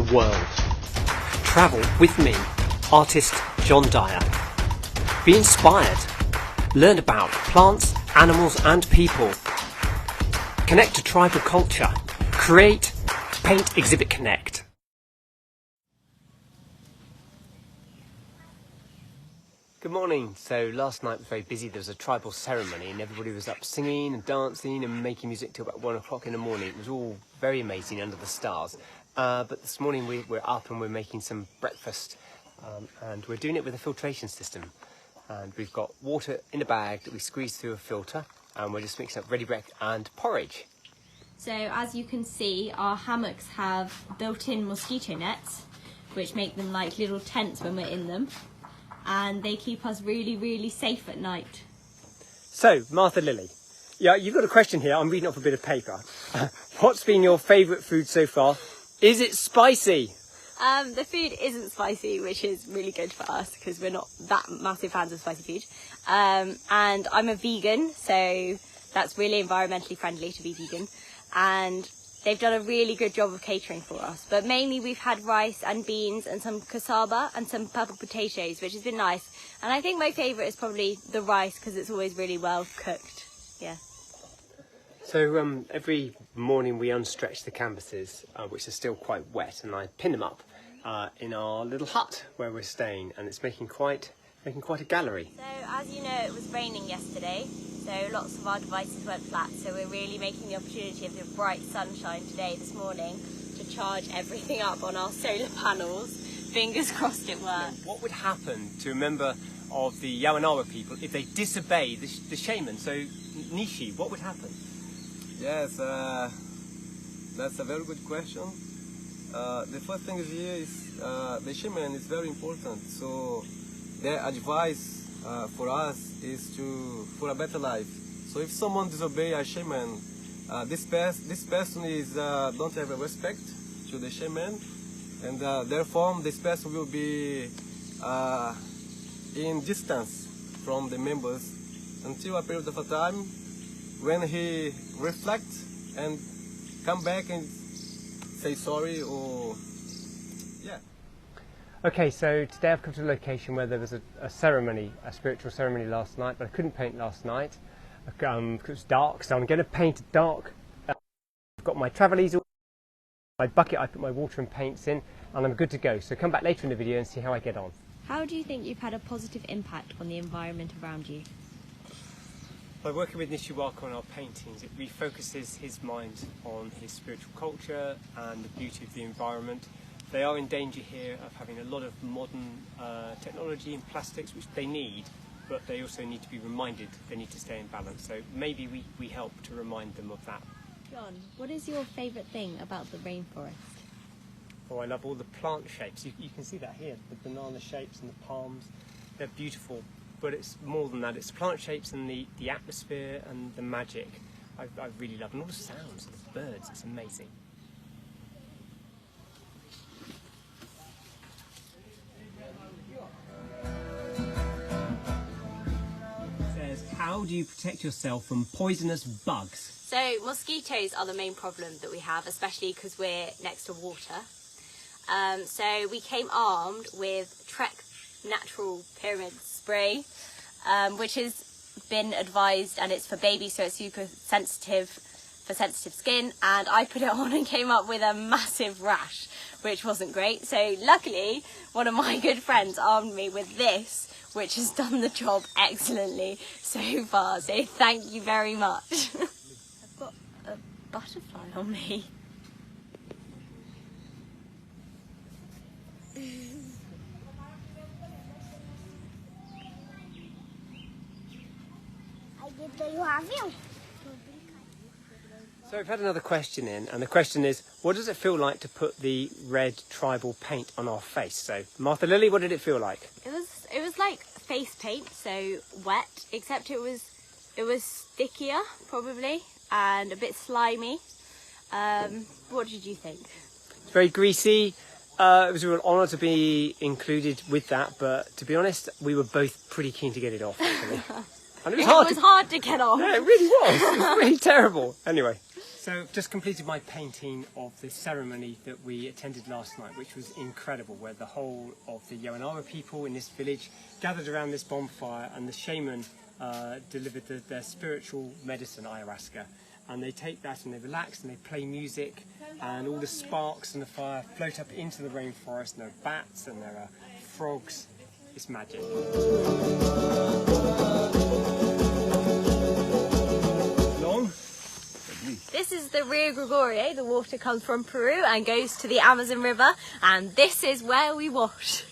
the world. Travel with me, artist John Dyer. Be inspired. Learn about plants, animals and people. Connect to tribal culture. Create, paint, exhibit, connect. Good morning. So last night was very busy. There was a tribal ceremony and everybody was up singing and dancing and making music till about 1 o'clock in the morning. It was all very amazing under the stars. But this morning we're up and we're making some breakfast and we're doing it with a filtration system. And we've got water in a bag that we squeeze through a filter and we're just mixing up ready bread and porridge. So as you can see, our hammocks have built-in mosquito nets, which make them like little tents when we're in them. And they keep us really, really safe at night. So, Martha Lily, yeah, you've got a question here. I'm reading off a bit of paper. What's been your favourite food so far? Is it spicy? The food isn't spicy, which is really good for us because we're not that massive fans of spicy food. And I'm a vegan, so that's really environmentally friendly to be vegan. And they've done a really good job of catering for us. But mainly we've had rice and beans and some cassava and some purple potatoes, which has been nice. And I think my favourite is probably the rice because it's always really well cooked. Yeah. So every morning we unstretch the canvases, which are still quite wet, and I pin them up in our little hut where we're staying, and it's making quite a gallery. So as you know, it was raining yesterday. So lots of our devices went flat, so we're really making the opportunity of the bright sunshine today, this morning, to charge everything up on our solar panels. Fingers crossed it works. What would happen to a member of the Yawanawa people if they disobey the shaman? So Nishi, what would happen? Yes, that's a very good question. The first thing here is the shaman is very important, so their advice for us is for a better life. So if someone disobeys a shaman, this person is don't have a respect to the shaman, and therefore this person will be in distance from the members until a period of a time when he reflects and come back and say sorry or yeah. Okay, so today I've come to a location where there was a ceremony, a spiritual ceremony last night, but I couldn't paint last night because it was dark, so I'm going to paint it dark. I've got my travel my bucket I put my water and paints in, and I'm good to go. So come back later in the video and see how I get on. How do you think you've had a positive impact on the environment around you? By working with Nishiwaka on our paintings, it refocuses his mind on his spiritual culture and the beauty of the environment. They are in danger here of having a lot of modern technology and plastics, which they need, but they also need to be reminded they need to stay in balance. So maybe we help to remind them of that. John, what is your favourite thing about the rainforest? Oh, I love all the plant shapes. You can see that here, the banana shapes and the palms. They're beautiful, but it's more than that. It's plant shapes and the atmosphere and the magic. I really love, and all the sounds of the birds. It's amazing. How do you protect yourself from poisonous bugs? So mosquitoes are the main problem that we have, especially because we're next to water. So we came armed with Trek Natural Pyramid Spray, which has been advised, and it's for babies, so it's super sensitive for sensitive skin. And I put it on and came up with a massive rash, which wasn't great. So luckily, one of my good friends armed me with this, which has done the job excellently so far, so thank you very much. I've got a butterfly on me. So we've had another question in, and the question is, what does it feel like to put the red tribal paint on our face? So, Martha Lily, what did it feel like? It was like face paint, so wet, except it was stickier, probably, and a bit slimy. What did you think? It's very greasy. It was a real honour to be included with that, but to be honest, we were both pretty keen to get it off, actually. And it was hard to get off. Yeah, it really was. It was really terrible. Anyway. So just completed my painting of the ceremony that we attended last night, which was incredible, where the whole of the Yoanara people in this village gathered around this bonfire, and the shaman delivered their spiritual medicine, ayahuasca. And they take that and they relax and they play music, and all the sparks and the fire float up into the rainforest, and there are bats and there are frogs. It's magic. Long? This is the Rio Gregorio. The water comes from Peru and goes to the Amazon River, and this is where we wash.